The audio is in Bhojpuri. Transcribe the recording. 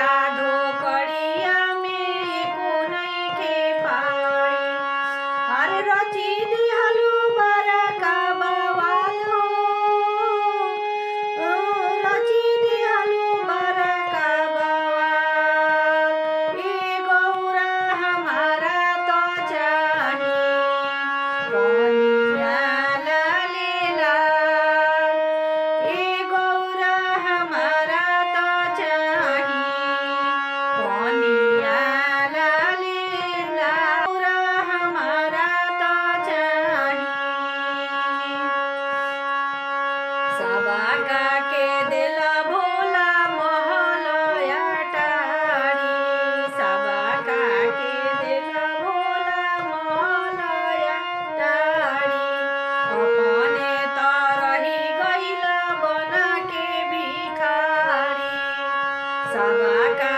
हमारा धोकड़िया में कोनई के पाई। अरे रची दिहलू बरका बवाल हो, रची दिहलू बरका बवाल। ए गौरा हमारा तो चाही कनिया लाले लाल। ए गौरा हमारा तो चाही कनिया लाले लाल। गौरा हमारा तो चाही। सबका के दिला भोला महल अटारी, सबका के दिला भोला महल अटारी। अपने तो रही गइला बन के भिखारी, सबका